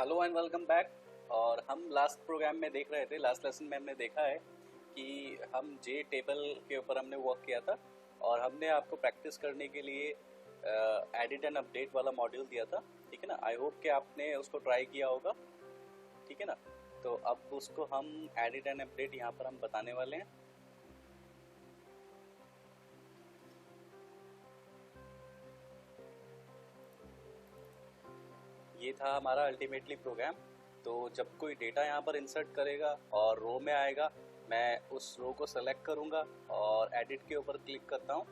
Hello and welcome back. और हम last programme में देख रहे थे, लास्ट लेसन में हमने देखा है कि हम जे टेबल के ऊपर हमने वर्क किया था और हमने आपको प्रैक्टिस करने के लिए एडिट एंड अपडेट वाला मॉड्यूल दिया था। ठीक है ना, आई होप कि आपने उसको ट्राई किया होगा। ठीक है ना, तो अब उसको हम एडिट एंड अपडेट यहाँ पर हम बताने वाले हैं। ये था हमारा अल्टीमेटली प्रोग्राम। तो जब कोई डेटा यहाँ पर इंसर्ट करेगा और रो में आएगा, मैं उस रो को सेलेक्ट करूँगा और एडिट के ऊपर क्लिक करता हूँ,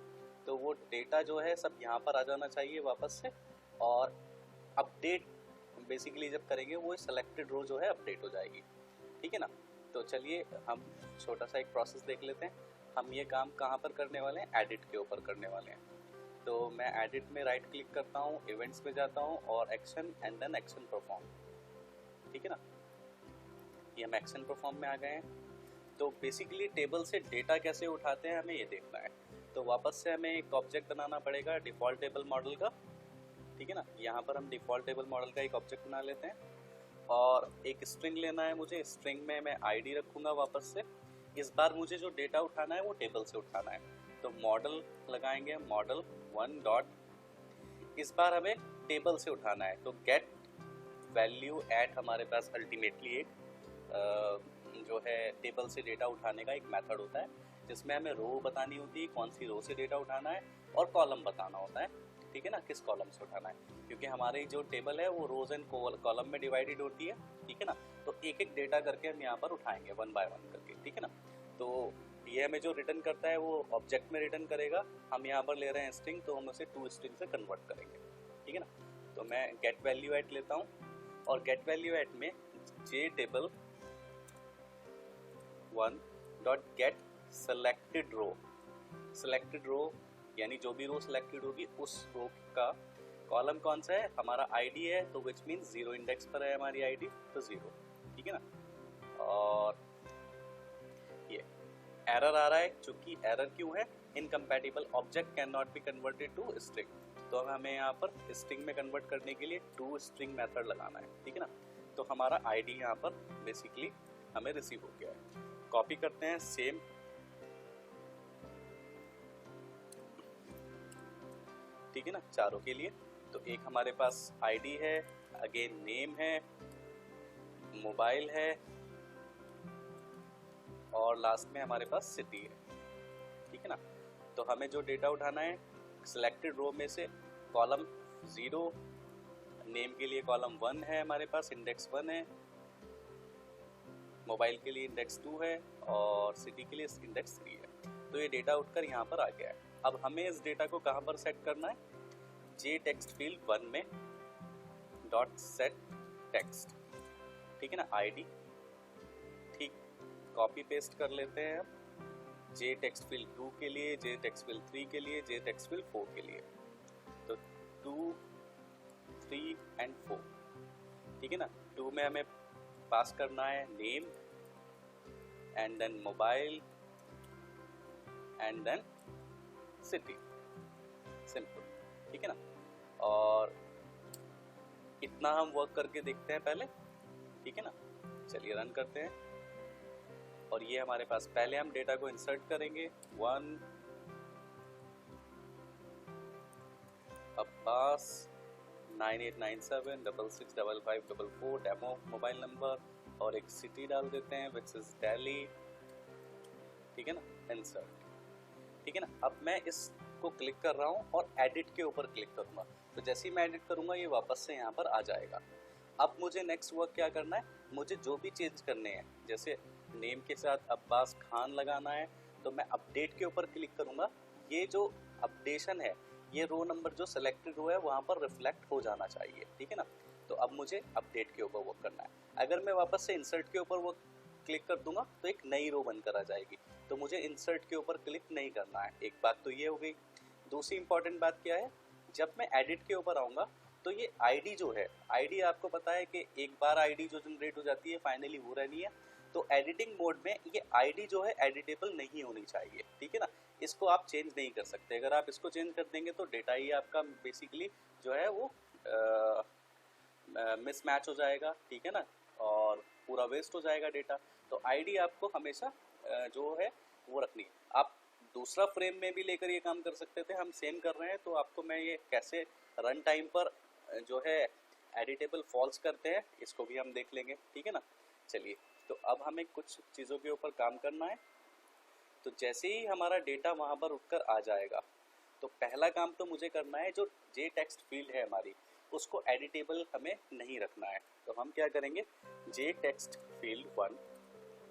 तो वो डेटा जो है सब यहाँ पर आ जाना चाहिए वापस से। और अपडेट बेसिकली जब करेंगे वो सेलेक्टेड रो जो है अपडेट हो जाएगी। ठीक है ना, तो चलिए हम छोटा सा एक प्रोसेस देख लेते हैं। हम ये काम कहाँ पर करने वाले हैं? एडिट के ऊपर करने वाले हैं। तो मैं एडिट में राइट क्लिक करता हूँ, इवेंट्स पे जाता हूँ और action and then action perform. ठीक है ना, ये हम एक्शन परफॉर्म में आ गए हैं। तो बेसिकली टेबल से डेटा कैसे उठाते हैं हमें ये देखना है। तो वापस से हमें एक ऑब्जेक्ट बनाना पड़ेगा डिफ़ॉल्ट टेबल मॉडल का। ठीक है ना, यहाँ पर हम डिफ़ॉल्ट टेबल मॉडल का एक ऑब्जेक्ट बना लेते हैं और एक स्ट्रिंग लेना है मुझे। स्ट्रिंग में मैं आईडी रखूँगा वापस से। इस बार मुझे जो डेटा उठाना है वो टेबल से उठाना है, तो मॉडल लगाएंगे, मॉडल वन डॉट, इस बार हमें टेबल से उठाना है। तो गेट वैल्यू एट हमारे पास अल्टीमेटली एक जो है टेबल से डेटा उठाने का एक मेथड होता है, जिसमें हमें रो बतानी होती है कौन सी रो से डेटा उठाना है और कॉलम बताना होता है। ठीक है ना, किस कॉलम से उठाना है, क्योंकि हमारी जो टेबल है वो रोज एंड कॉलम में डिवाइडेड होती है। ठीक है ना, तो एक एक डेटा करके हम यहाँ पर उठाएंगे वन बाय वन करके। ठीक है ना, तो ये हमें जो रिटर्न करता है वो ऑब्जेक्ट में रिटर्न करेगा। हम यहाँ पर ले रहे हैं स्ट्रिंग, तो हम उसे टू स्ट्रिंग से कन्वर्ट करेंगे। ठीक है ना, तो मैं गेट वैल्यू एट लेता हूँ और गेट वैल्यू एट में J table one dot get selected row. Selected row यानी जो भी रो सेलेक्टेड होगी उस रो का कॉलम कौन सा है, हमारा आईडी है, तो विच मीन्स जीरो इंडेक्स पर है हमारी आईडी, तो जीरो। ठीक है ना, और ये एरर आ रहा है, चूंकि एरर क्यों है? Incompatible object can not be converted to string. तो हमें यहाँ पर स्ट्रिंग में कन्वर्ट करने के लिए टू स्ट्रिंग मेथड लगाना है। ठीक है ना, तो हमारा आईडी यहाँ पर बेसिकली हमें रिसीव हो गया है। कॉपी करते हैं सेम, ठीक है ना, चारों के लिए। तो एक हमारे पास आईडी है, अगेन नेम है, मोबाइल है और लास्ट में हमारे पास सिटी है। ठीक है ना, तो हमें जो डेटा उठाना है सिलेक्टेड रो में से कॉलम जीरो, नेम के लिए कॉलम वन है हमारे पास, इंडेक्स वन है, मोबाइल के लिए इंडेक्स टू है और सिटी के लिए इंडेक्स थ्री है। तो ये डेटा उठकर यहाँ पर आ गया है। अब हमें इस डेटा को कहाँ पर सेट करना है? जे टेक्स्ट फील्ड वन में डॉट सेट टेक्स्ट। ठीक है ना, आईडी, ठीक, कॉपी पेस्ट कर लेते हैं हम जे टेक्स्ट फील्ड टू के लिए, जे टेक्स्ट फील्ड थ्री के लिए, जे टेक्स्ट फील्ड फोर के लिए। तो टू, थ्री एंड फोर। ठीक है ना, टू में हमें पास करना है name and then mobile and then city, simple. ठीक है ना, और इतना हम वर्क करके देखते हैं पहले। ठीक है ना, चलिए रन करते हैं। और ये हमारे पास, पहले हम डेटा को इंसर्ट करेंगे, one Abbas 9897665544 demo mobile number और एक सिटी डाल देते हैं विच इज दिल्ली। ठीक है ना, इंसर्ट। ठीक है ना, अब मैं इसको क्लिक कर रहा हूँ और एडिट के ऊपर क्लिक करूँगा। तो जैसे ही मैं एडिट करूँगा ये वापस से यहाँ पर आ जाएगा। अब मुझे नेक्स्ट वर्क क्या करना है? मुझे जो भी चेंज करने हैं, जैसे नेम के साथ अब्बास खान लगाना है, तो मैं अपडेट के ऊपर क्लिक करूँगा। ये जो अपडेशन है, ये रो नंबर जो सेलेक्टेड रो है वहाँ पर रिफ्लेक्ट हो जाना चाहिए। ठीक है ना, तो अब मुझे अपडेट के ऊपर वर्क करना है। अगर मैं वापस से इंसर्ट के ऊपर वो क्लिक कर दूंगा तो एक नई रो बनकर आ जाएगी, तो मुझे इंसर्ट के ऊपर क्लिक नहीं करना है। एक बात तो ये हो गई। दूसरी इंपॉर्टेंट बात क्या है? जब मैं एडिट के ऊपर आऊँगा तो ये आईडी जो है, आईडी आपको पता है कि एक बार आईडी जो जनरेट हो जाती है फाइनली वो रहनी है। तो एडिटिंग मोड में ये आईडी जो है एडिटेबल नहीं होनी चाहिए। ठीक है ना, इसको आप चेंज नहीं कर सकते। अगर आप इसको चेंज कर देंगे तो डेटा ही आपका बेसिकली जो है वो मिसमैच हो जाएगा, ठीक है ना, और पूरा वेस्ट हो जाएगा डेटा। तो आईडी आपको हमेशा जो है वो रखनी है। आप दूसरा फ्रेम में भी लेकर ये काम कर सकते थे, हम सेम कर रहे हैं, तो आपको मैं ये कैसे रन टाइम पर जो है एडिटेबल फॉल्स करते हैं इसको भी हम देख लेंगे, ठीक है ना। चलिए, तो अब हमें कुछ चीज़ों के ऊपर काम करना है। तो जैसे ही हमारा डेटा वहाँ पर उठकर आ जाएगा, तो पहला काम तो मुझे करना है, जो जे टेक्स्ट फील्ड है हमारी उसको एडिटेबल हमें नहीं रखना है। तो हम क्या करेंगे, J text field 1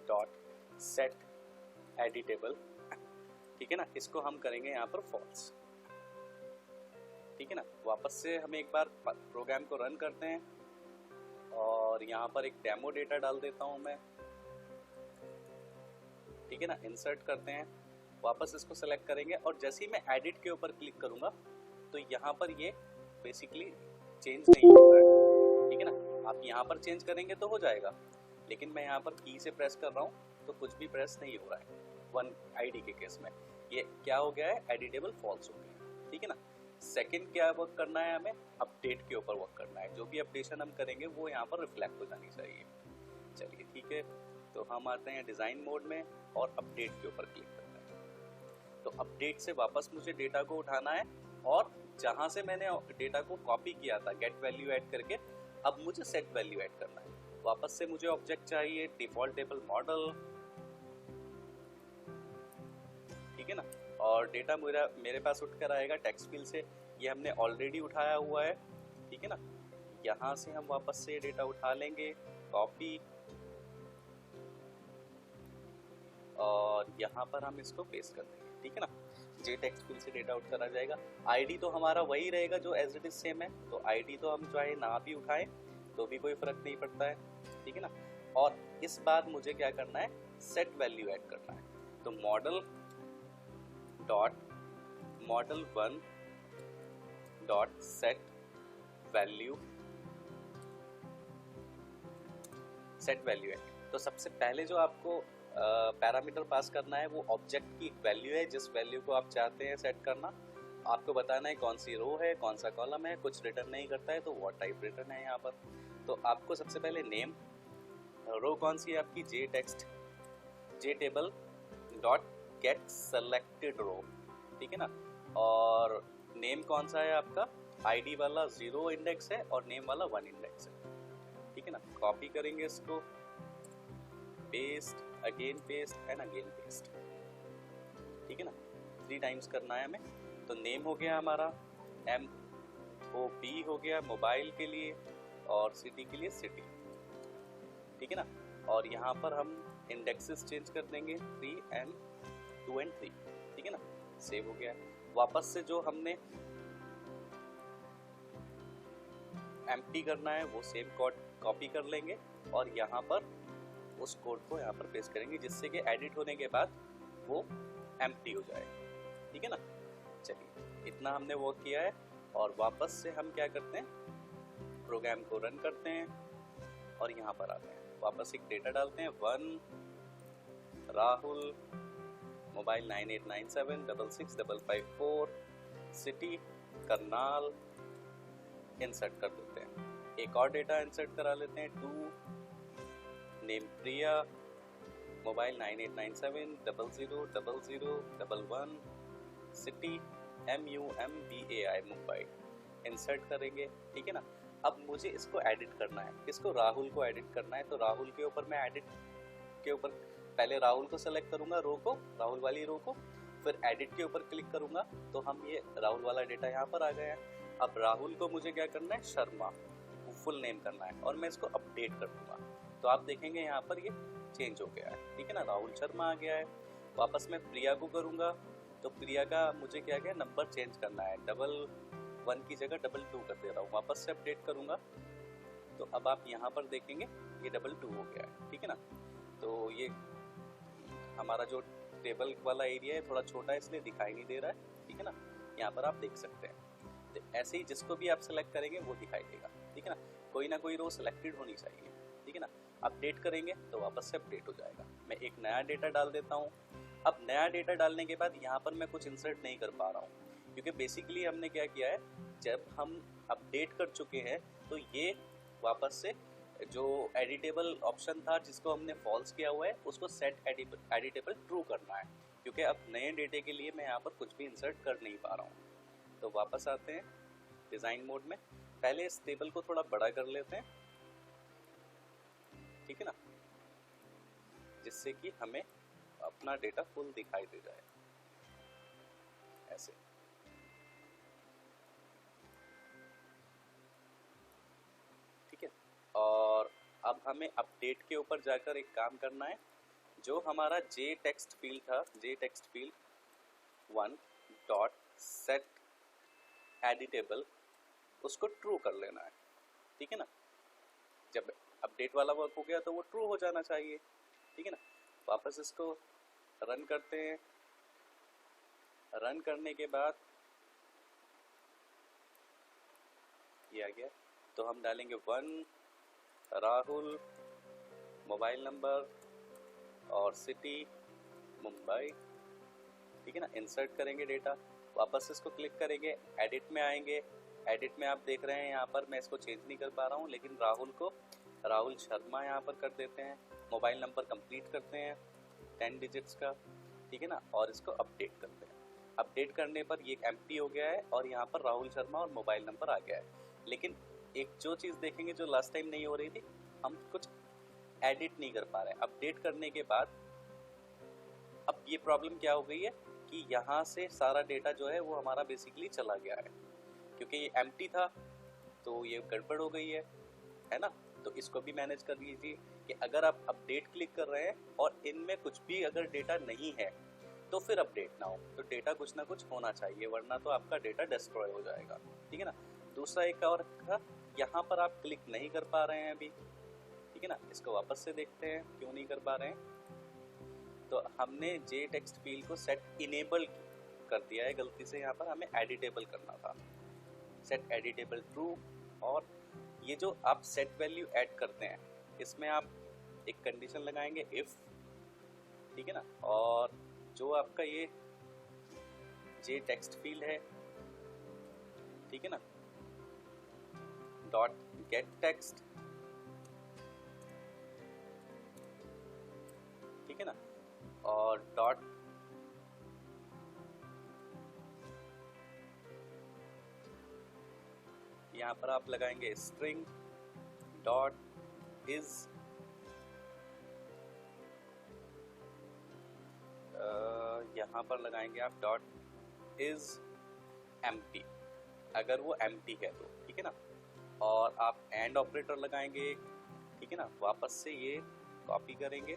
dot set editable, ठीक है ना, इसको हम करेंगे यहाँ पर फॉल्स, ठीक है ना। वापस से हम एक बार प्रोग्राम को रन करते हैं और यहाँ पर एक डेमो डेटा डाल देता हूँ मैं, ठीक है ना। इंसर्ट करते हैं, वापस इसको सेलेक्ट करेंगे और जैसे ही मैं एडिट के ऊपर क्लिक करूँगा तो यहाँ पर ये बेसिकली चेंज नहीं होता है, ठीक है ना। आप यहाँ पर चेंज करेंगे तो हो जाएगा, लेकिन मैं यहाँ पर की से प्रेस कर रहा हूँ तो कुछ भी प्रेस नहीं हो रहा है। वन आईडी के केस में ये क्या हो गया है, एडिटेबल फॉल्स हो गया, ठीक है ना। सेकंड क्या वर्क करना है, हमें अपडेट के ऊपर वर्क करना है। जो भी अपडेशन हम करेंगे वो यहाँ पर रिफ्लेक्ट हो जानी चाहिए। चलिए ठीक है, तो हम आते हैं डिज़ाइन मोड में और अपडेट के ऊपर क्लिक करते हैं। तो अपडेट से वापस मुझे डेटा को उठाना है और जहाँ से मैंने डेटा को कॉपी किया था गेट वैल्यू ऐड करके, अब मुझे सेट वैल्यू ऐड करना है। वापस से मुझे ऑब्जेक्ट चाहिए डिफॉल्ट टेबल मॉडल, ठीक है ना, और डेटा मेरे पास उठकर आएगा टेक्स्ट फील्ड से, ये हमने ऑलरेडी उठाया हुआ है, ठीक है ना। यहाँ से हम वापस से डेटा उठा लेंगे, कॉपी, और यहाँ पर हम इसको पेस्ट कर देंगे, ठीक है ना। जे टेक्स्ट फील्ड से डेटा उठकर आ जाएगा। आईडी तो हमारा वही रहेगा जो एज इट इज सेम है, तो आईडी तो हम चाहे ना भी उठाएं तो भी कोई फर्क नहीं पड़ता है, ठीक है ना। और इस बार मुझे क्या करना है, सेट वैल्यू ऐड करना है। तो model dot model 1 dot set value add. तो सबसे पहले जो आपको पैरामीटर पास करना है वो ऑब्जेक्ट की वैल्यू है, जिस वैल्यू को आप चाहते हैं सेट करना। आपको बताना है कौन सी रो है, कौन सा कॉलम है, कुछ रिटर्न नहीं करता है तो व्हाट टाइप रिटर्न है यहाँ पर। तो आपको सबसे पहले नेम, रो कौन सी है आपकी, जे टेक्स्ट जे टेबल डॉट गेट सेलेक्टेड रो, ठीक है ना। और नेम कौन सा है आपका, आईडी वाला 0 इंडेक्स है और नेम वाला 1 इंडेक्स है, ठीक है ना। कॉपी करेंगे इसको, paste, again paste and again paste, ठीक है ना, 3 टाइम्स करना है हमें। तो नेम हो गया हमारा, MOB हो गया मोबाइल के लिए, और सिटी के लिए सिटी, ठीक है ना। और यहाँ पर हम इंडेक्सेस चेंज कर देंगे 3 and 2 and 3, ठीक है ना। सेव हो गया। वापस से जो हमने एम्प्टी करना है वो सेम कोड कॉपी कर लेंगे और यहाँ पर उस कोड को यहाँ पर पेस्ट करेंगे, जिससे कि एडिट होने के बाद वो एम्प्टी हो जाए, ठीक है ना। चलिए, इतना हमने वो किया है और वापस से हम क्या करते हैं, प्रोग्राम को रन करते हैं और यहाँ पर आते हैं, वापस एक डेटा डालते हैं 1 Rahul, mobile 9897665554, city Karnal, insert कर देते हैं। एक और डेटा इंसर्ट करा लेते हैं 2, name Priya, mobile 9897000011, city MUMBAI Mumbai, insert करेंगे, ठीक है ना। अब मुझे इसको एडिट करना है, इसको राहुल को एडिट करना है। तो राहुल के ऊपर मैं एडिट के ऊपर पहले राहुल को सेलेक्ट करूंगा, रो को, राहुल वाली रो को, फिर एडिट के ऊपर क्लिक करूंगा तो हम ये राहुल वाला डेटा यहाँ पर आ गया है। अब राहुल को मुझे क्या करना है, शर्मा फुल नेम करना है और मैं इसको अपडेट कर दूंगा। तो आप देखेंगे यहाँ पर ये चेंज हो गया है, ठीक है ना, राहुल शर्मा आ गया है। वापस मैं प्रिया को करूँगा तो प्रिया का मुझे क्या क्या नंबर चेंज करना है, 11 की जगह 22 कर दे रहा हूँ। वापस से अपडेट करूँगा तो अब आप यहाँ पर देखेंगे ये 22 हो गया है, ठीक है ना। तो ये हमारा जो टेबल वाला एरिया है थोड़ा छोटा है इसलिए दिखाई नहीं दे रहा है, ठीक है ना। यहाँ पर आप देख सकते हैं। तो ऐसे ही जिसको भी आप सेलेक्ट करेंगे वो दिखाई देगा, ठीक है ना। कोई ना कोई रो सिलेक्टेड होनी चाहिए, ठीक है ना। अपडेट करेंगे तो वापस से अपडेट हो जाएगा। मैं एक नया डेटा डाल देता हूँ। अब नया डेटा डालने के बाद यहाँ पर मैं कुछ इंसर्ट नहीं कर पा रहा हूँ, क्योंकि बेसिकली हमने क्या किया है, जब हम अपडेट कर चुके हैं तो ये वापस से जो एडिटेबल ऑप्शन था जिसको हमने फॉल्स किया हुआ है उसको सेट एडिटेबल ट्रू करना है, क्योंकि अब नए डेटे के लिए मैं यहाँ पर कुछ भी इंसर्ट कर नहीं पा रहा हूँ। तो वापस आते हैं डिज़ाइन मोड में, पहले इस टेबल को थोड़ा बड़ा कर लेते हैं, ठीक है ना, जिससे कि हमें अपना डेटा फुल दिखाई दे जाए ऐसे। ठीक है, और अब हमें अपडेट के ऊपर जाकर एक काम करना है, जो हमारा जे टेक्स्ट फील्ड था, J text field 1 dot set editable, उसको ट्रू कर लेना है। ठीक है ना, जब अपडेट वाला वर्क हो गया तो वो ट्रू हो जाना चाहिए। ठीक है ना, वापस इसको रन करते हैं। रन करने के बाद ये आ गया, तो हम डालेंगे 1 राहुल, मोबाइल नंबर और सिटी मुंबई। ठीक है ना, इंसर्ट करेंगे डेटा, वापस इसको क्लिक करेंगे, एडिट में आएंगे। एडिट में आप देख रहे हैं यहाँ पर मैं इसको चेंज नहीं कर पा रहा हूँ, लेकिन राहुल को राहुल शर्मा यहाँ पर कर देते हैं। मोबाइल नंबर कंप्लीट करते हैं 10 डिजिट्स का। ठीक है ना, और इसको अपडेट करते हैं। अपडेट करने पर ये एम्प्टी हो गया है और यहाँ पर राहुल शर्मा और मोबाइल नंबर आ गया है। लेकिन एक जो चीज़ देखेंगे जो लास्ट टाइम नहीं हो रही थी, हम कुछ एडिट नहीं कर पा रहे हैं। अपडेट करने के बाद अब ये प्रॉब्लम क्या हो गई है कि यहाँ से सारा डेटा जो है वो हमारा बेसिकली चला गया है, क्योंकि ये एम्प्टी था तो ये गड़बड़ हो गई है ना। तो इसको भी मैनेज कर लीजिए कि अगर आप अपडेट क्लिक कर रहे हैं और इनमें कुछ भी अगर डेटा नहीं है तो फिर अपडेट ना हो, तो डेटा कुछ ना कुछ होना चाहिए, वरना तो आपका डेटा डिस्ट्रॉय हो जाएगा। ठीक है ना, दूसरा एक और था, यहाँ पर आप क्लिक नहीं कर पा रहे हैं अभी। ठीक है ना, इसको वापस से देखते हैं क्यों नहीं कर पा रहे हैं। तो हमने जे टेक्स्ट फील्ड को सेट इनेबल कर दिया है गलती से, यहाँ पर हमें एडिटेबल करना था, सेट एडिटेबल ट्रू। और ये जो आप सेट वैल्यू ऐड करते हैं इसमें आप एक कंडीशन लगाएंगे इफ, ठीक है ना, और जो आपका ये जे टेक्स्ट फील्ड है, ठीक है ना, डॉट गेट टेक्स्ट, ठीक है ना, और डॉट यहाँ पर आप लगाएंगे स्ट्रिंग डॉट इज, यहाँ पर लगाएंगे आप डॉट इज एम्प्टी, अगर वो एम्प्टी है तो। ठीक है ना, और आप एंड ऑपरेटर लगाएंगे। ठीक है ना, वापस से ये कॉपी करेंगे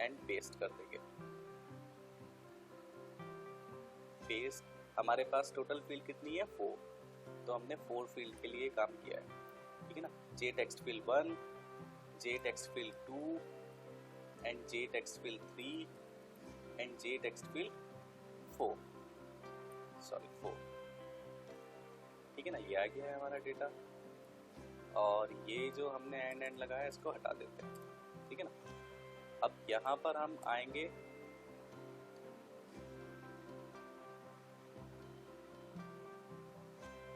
एंड पेस्ट कर देंगे। पेस्ट, हमारे पास टोटल फील्ड कितनी है 4, तो हमने 4 फील्ड के लिए काम किया है। ठीक है ना, J text field 1, J text field 2 and J text field 3 and J text field 4। ठीक है ना, ये आ गया है हमारा डेटा, और ये जो हमने एंड लगाया इसको हटा देते हैं। ठीक है ना, अब यहाँ पर हम आएंगे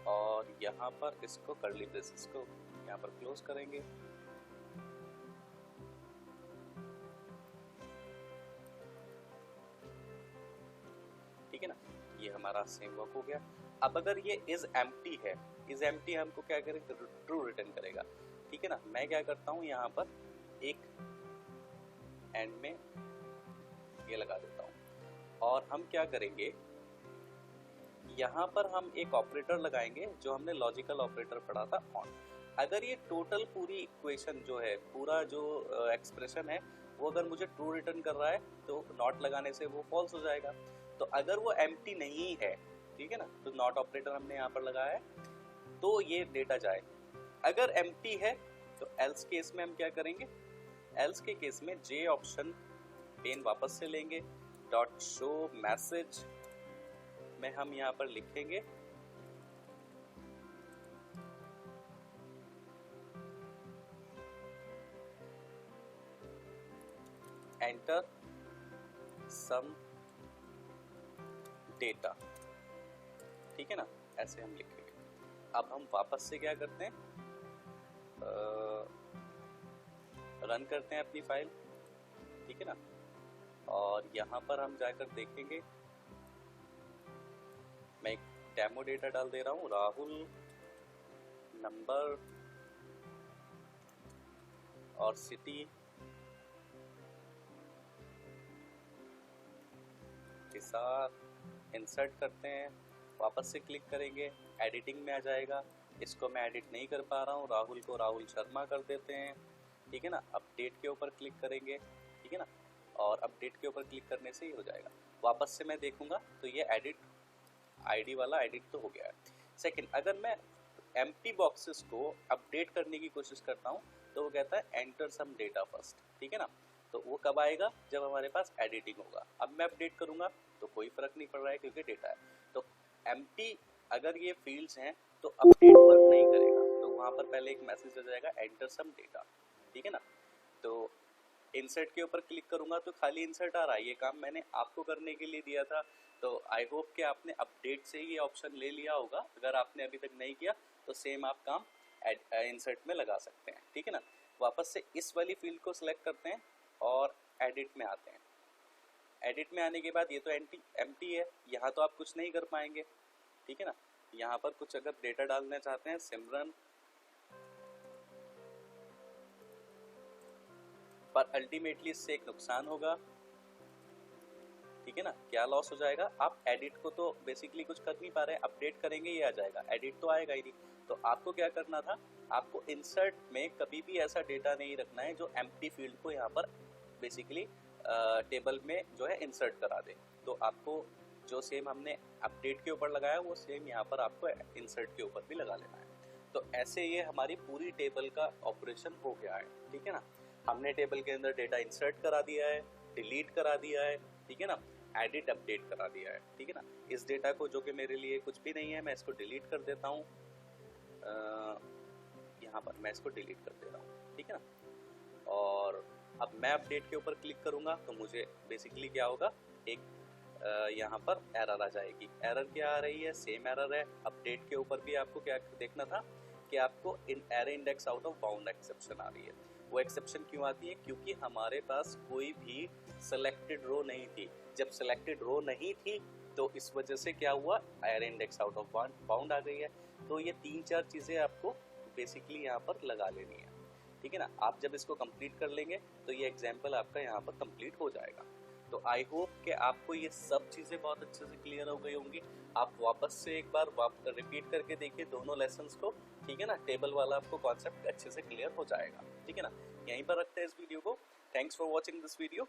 और यहाँ पर इसको कर्ली ब्रेसेस को यहाँ पर क्लोज करेंगे। ठीक है ना, ये हमारा सेम वर्क हो गया। अब अगर ये इज एम्प्टी है, इज एम्प्टी हमको क्या करेगा, ट्रू रिटर्न करेगा। ठीक है ना, मैं क्या करता हूँ यहाँ पर एक एंड में ये लगा देता हूँ, और हम क्या करेंगे यहाँ पर हम एक ऑपरेटर लगाएंगे जो हमने लॉजिकल ऑपरेटर पढ़ा था ऑन। अगर ये टोटल पूरी इक्वेशन जो है, पूरा जो एक्सप्रेशन है वो अगर मुझे ट्रू रिटर्न कर रहा है तो नॉट लगाने से वो फॉल्स हो जाएगा। तो अगर वो एम्प्टी नहीं है, ठीक है ना, तो नॉट ऑपरेटर हमने यहाँ पर लगाया है तो ये डेटा जाए। अगर एम्प्टी है तो एल्स केस में हम क्या करेंगे, एल्स के केस में जे ऑप्शन पेन वापस से लेंगे, डॉट शो मैसेज में हम यहाँ पर लिखेंगे एंटर सम डेटा। ठीक है ना, ऐसे हम लिखेंगे। अब हम वापस से क्या करते हैं, रन करते हैं अपनी फाइल, ठीक है ना। और यहाँ पर हम जाकर देखेंगे, मैं एक डेमो डेटा डाल दे रहा हूँ, राहुल नंबर और सिटी के साथ इंसर्ट करते हैं, वापस से क्लिक करेंगे, एडिटिंग में आ जाएगा। इसको मैं एडिट नहीं कर पा रहा हूँ, राहुल को राहुल शर्मा कर देते हैं, ठीक है ना। अपडेट के ऊपर क्लिक करेंगे, ठीक है ना, और अपडेट के ऊपर क्लिक करने से ही हो जाएगा। वापस से मैं देखूंगा तो ये एडिट आईडी वाला एडिट तो हो गया है। सेकंड, अगर मैं एम्प्टी बॉक्सेस को अपडेट करने की कोशिश करता हूँ तो वो कहता है एंटर सम डेटा फर्स्ट, ठीक है ना। तो वो कब आएगा, जब हमारे पास एडिटिंग होगा। अब मैं अपडेट करूंगा तो कोई फर्क नहीं पड़ रहा है क्योंकि डेटा है। तो एम्प्टी अगर ये फील्ड्स हैं तो अपडेट वर्क नहीं करेगा, तो वहां पर पहले एक मैसेज आ जाएगा एंटर सम डेटा, ठीक है ना। तो इंसर्ट के ऊपर क्लिक करूंगा तो खाली इंसर्ट आ रहा है, ये काम मैंने आपको करने के लिए दिया था। तो आई होप कि आपने अपडेट से ही ये ऑप्शन ले लिया होगा। अगर आपने अभी तक नहीं किया तो सेम आप काम इंसर्ट में लगा सकते हैं, ठीक है ना। वापस से इस वाली फील्ड को सिलेक्ट करते हैं और एडिट में आते हैं। एडिट में आने के बाद ये तो एम्प्टी है, यहाँ तो आप कुछ नहीं कर पाएंगे, ठीक है ना। यहाँ पर कुछ अगर डेटा डालना चाहते हैं, सिमरन, पर अल्टीमेटली इससे एक नुकसान होगा, ठीक है ना। क्या लॉस हो जाएगा, आप एडिट को तो बेसिकली कुछ कर नहीं पा रहे हैं, अपडेट करेंगे ये आ जाएगा, एडिट तो आएगा ही नहीं। तो आपको क्या करना था, आपको इंसर्ट में कभी भी ऐसा डेटा नहीं रखना है जो एम्प्टी फील्ड को यहाँ पर बेसिकली टेबल में जो है इंसर्ट करा दे। तो आपको जो सेम हमने अपडेट के ऊपर लगाया वो सेम यहाँ पर आपको इंसर्ट के ऊपर भी लगा लेना है। तो ऐसे ये हमारी पूरी टेबल का ऑपरेशन हो गया है, ठीक है ना। हमने टेबल के अंदर डेटा इंसर्ट करा दिया है, डिलीट करा दिया है, ठीक है ना, एडिट अपडेट करा दिया है, ठीक है ना। इस डेटा को, जो कि मेरे लिए कुछ भी नहीं है, मैं इसको डिलीट कर देता हूँ, यहाँ पर मैं इसको डिलीट कर दे रहा हूँ, ठीक है ना। और अब मैं अपडेट के ऊपर क्लिक करूँगा तो मुझे बेसिकली क्या होगा, एक यहाँ पर एरर आ जाएगी। एरर क्या आ रही है, सेम एरर है। अपडेट के ऊपर भी आपको क्या देखना था कि आपको इन error index out of bound exception आ रही है। वो एक्सेप्शन क्यों आती है, क्योंकि हमारे पास कोई भी सिलेक्टेड रो नहीं थी। जब सिलेक्टेड रो नहीं थी तो इस वजह से क्या हुआ, error index out of bound आ गई है। तो ये 3-4 चीज़ें आपको बेसिकली यहाँ पर लगा लेनी है, ठीक है ना। आप जब इसको कंप्लीट कर लेंगे तो ये एग्जाम्पल आपका यहाँ पर कंप्लीट हो जाएगा। तो आई होप कि आपको ये सब चीज़ें बहुत अच्छे से क्लियर हो गई होंगी। आप वापस से एक बार रिपीट करके देखिए दोनों लेसन्स को, ठीक है ना। टेबल वाला आपको कॉन्सेप्ट अच्छे से क्लियर हो जाएगा, ठीक है ना। यहीं पर रखते हैं इस वीडियो को। Thanks for watching this video.